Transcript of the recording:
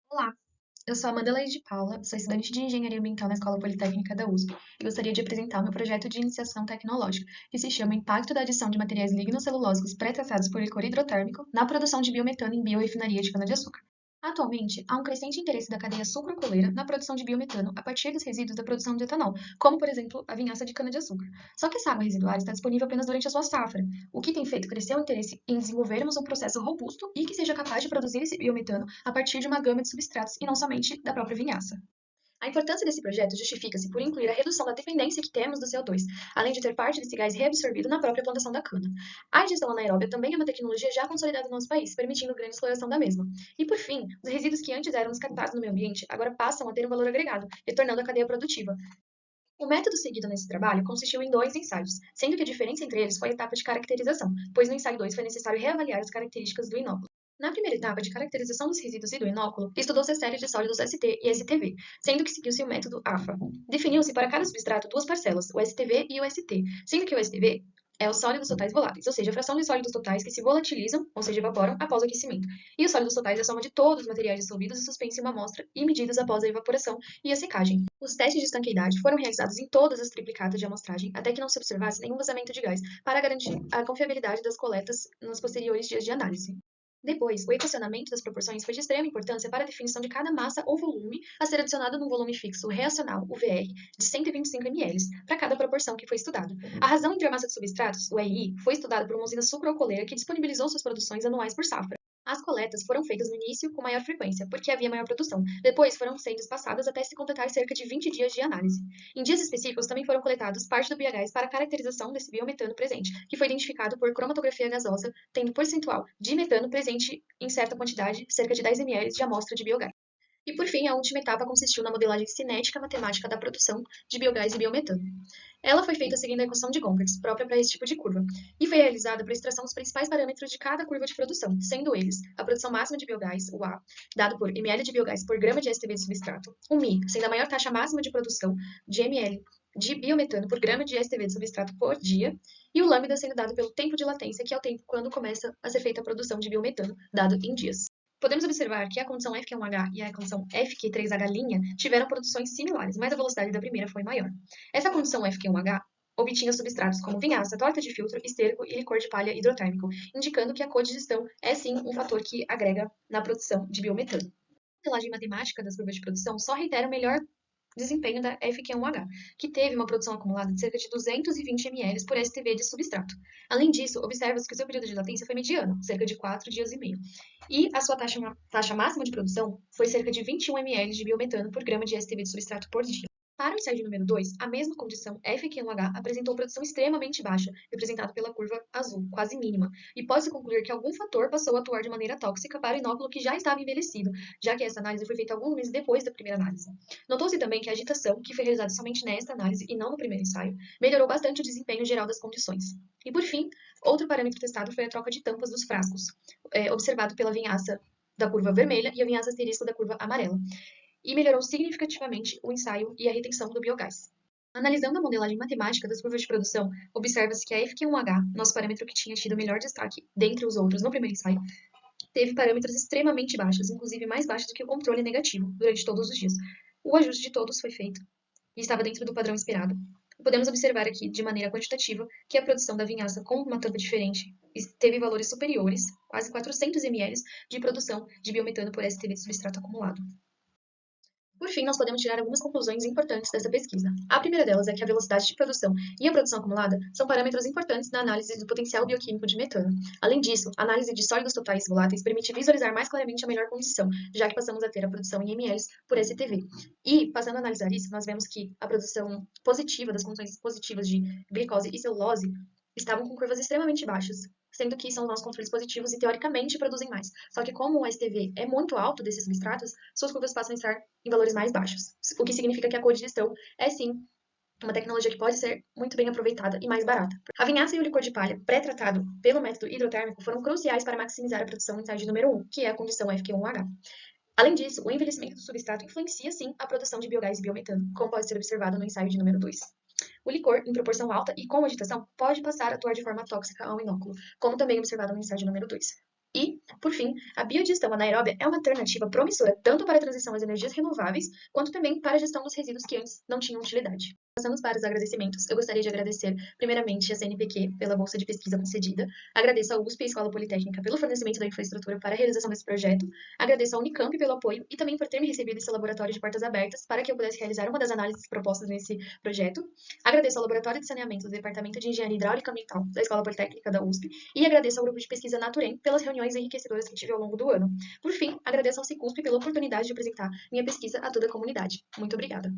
Olá, eu sou Amanda Leite de Paula, sou estudante de Engenharia Ambiental na Escola Politécnica da USP e gostaria de apresentar o meu projeto de iniciação tecnológica, que se chama Impacto da adição de materiais lignocelulósicos pré-tratados por licor hidrotérmico na produção de biometano em biorefinaria de cana-de-açúcar. Atualmente, há um crescente interesse da cadeia sucrocoleira na produção de biometano a partir dos resíduos da produção de etanol, como, por exemplo, a vinhaça de cana-de-açúcar. Só que essa água residual está disponível apenas durante a sua safra, o que tem feito crescer o interesse em desenvolvermos um processo robusto e que seja capaz de produzir esse biometano a partir de uma gama de substratos e não somente da própria vinhaça. A importância desse projeto justifica-se por incluir a redução da dependência que temos do CO2, além de ter parte desse gás reabsorvido na própria plantação da cana. A digestão anaeróbia também é uma tecnologia já consolidada no nosso país, permitindo grande exploração da mesma. E, por fim, os resíduos que antes eram descartados no meio ambiente agora passam a ter um valor agregado, retornando à cadeia produtiva. O método seguido nesse trabalho consistiu em dois ensaios, sendo que a diferença entre eles foi a etapa de caracterização, pois no ensaio 2 foi necessário reavaliar as características do inóculo. Na primeira etapa de caracterização dos resíduos e do inóculo, estudou-se a série de sólidos ST e STV, sendo que seguiu-se o método AFA. Definiu-se para cada substrato duas parcelas, o STV e o ST, sendo que o STV é os sólidos totais voláteis, ou seja, a fração dos sólidos totais que se volatilizam, ou seja, evaporam, após o aquecimento. E os sólidos totais é a soma de todos os materiais dissolvidos e suspensos em uma amostra e medidos após a evaporação e a secagem. Os testes de estanqueidade foram realizados em todas as triplicatas de amostragem, até que não se observasse nenhum vazamento de gás, para garantir a confiabilidade das coletas nos posteriores dias de análise. Depois, o equacionamento das proporções foi de extrema importância para a definição de cada massa ou volume a ser adicionado num volume fixo reacional, o VR, de 125 ml, para cada proporção que foi estudada. A razão entre a massa de substratos, o RI, foi estudada por uma usina sucroalcooleira que disponibilizou suas produções anuais por safra. As coletas foram feitas no início com maior frequência, porque havia maior produção. Depois foram sendo espaçadas até se completar cerca de 20 dias de análise. Em dias específicos também foram coletados parte do biogás para a caracterização desse biometano presente, que foi identificado por cromatografia gasosa, tendo percentual de metano presente em certa quantidade, cerca de 10 ml de amostra de biogás. E por fim, a última etapa consistiu na modelagem cinética matemática da produção de biogás e biometano. Ela foi feita seguindo a equação de Gompertz, própria para esse tipo de curva, e foi realizada para a extração dos principais parâmetros de cada curva de produção, sendo eles a produção máxima de biogás, o A, dado por ml de biogás por grama de STV de substrato, o Mi, sendo a maior taxa máxima de produção de ml de biometano por grama de STV de substrato por dia, e o lambda sendo dado pelo tempo de latência, que é o tempo quando começa a ser feita a produção de biometano, dado em dias. Podemos observar que a condição FQ1H e a condição FQ3H' tiveram produções similares, mas a velocidade da primeira foi maior. Essa condição FQ1H obtinha substratos como vinhaça, torta de filtro, esterco e licor de palha hidrotérmico, indicando que a codigestão é sim um fator que agrega na produção de biometano. A modelagem matemática das curvas de produção só reitera o melhor desempenho da FQ1H, que teve uma produção acumulada de cerca de 220 ml por STV de substrato. Além disso, observa-se que o seu período de latência foi mediano, cerca de 4 dias e meio, e a sua taxa máxima de produção foi cerca de 21 ml de biometano por grama de STV de substrato por dia. Para o ensaio número 2, a mesma condição FQ1H apresentou produção extremamente baixa, representada pela curva azul, quase mínima, e pode-se concluir que algum fator passou a atuar de maneira tóxica para o inóculo que já estava envelhecido, já que essa análise foi feita alguns meses depois da primeira análise. Notou-se também que a agitação, que foi realizada somente nesta análise e não no primeiro ensaio, melhorou bastante o desempenho geral das condições. E por fim, outro parâmetro testado foi a troca de tampas dos frascos, observado pela vinhaça da curva vermelha e a vinhaça asterisco da curva amarela, e melhorou significativamente o ensaio e a retenção do biogás. Analisando a modelagem matemática das curvas de produção, observa-se que a FQ1H, nosso parâmetro que tinha tido melhor destaque dentre os outros no primeiro ensaio, teve parâmetros extremamente baixos, inclusive mais baixos do que o controle negativo, durante todos os dias. O ajuste de todos foi feito e estava dentro do padrão esperado. Podemos observar aqui, de maneira quantitativa, que a produção da vinhaça com uma tampa diferente teve valores superiores, quase 400 ml, de produção de biometano por STV de substrato acumulado. Por fim, nós podemos tirar algumas conclusões importantes dessa pesquisa. A primeira delas é que a velocidade de produção e a produção acumulada são parâmetros importantes na análise do potencial bioquímico de metano. Além disso, a análise de sólidos totais voláteis permite visualizar mais claramente a melhor condição, já que passamos a ter a produção em ml por STV. E, passando a analisar isso, nós vemos que a produção positiva, das condições positivas de glicose e celulose, estavam com curvas extremamente baixas, sendo que são os nossos controles positivos e, teoricamente, produzem mais. Só que como o STV é muito alto desses substratos, suas curvas passam a estar em valores mais baixos, o que significa que a codigestão é, sim, uma tecnologia que pode ser muito bem aproveitada e mais barata. A vinhaça e o licor de palha pré-tratado pelo método hidrotérmico foram cruciais para maximizar a produção em estágio número 1, que é a condição FQ1H. Além disso, o envelhecimento do substrato influencia, sim, a produção de biogás e biometano, como pode ser observado no ensaio de número 2. O licor, em proporção alta e com agitação, pode passar a atuar de forma tóxica ao inóculo, como também observado no ensaio número 2. E, por fim, a biodigestão anaeróbia é uma alternativa promissora tanto para a transição às energias renováveis, quanto também para a gestão dos resíduos que antes não tinham utilidade. Passando para os agradecimentos, eu gostaria de agradecer, primeiramente, a CNPq pela bolsa de pesquisa concedida, agradeço à USP e à Escola Politécnica pelo fornecimento da infraestrutura para a realização desse projeto, agradeço à Unicamp pelo apoio e também por ter me recebido esse laboratório de portas abertas para que eu pudesse realizar uma das análises propostas nesse projeto, agradeço ao Laboratório de Saneamento do Departamento de Engenharia Hidráulica Ambiental da Escola Politécnica da USP e agradeço ao grupo de pesquisa Naturem pelas reuniões enriquecedoras que tive ao longo do ano. Por fim, agradeço ao Cicusp pela oportunidade de apresentar minha pesquisa a toda a comunidade. Muito obrigada.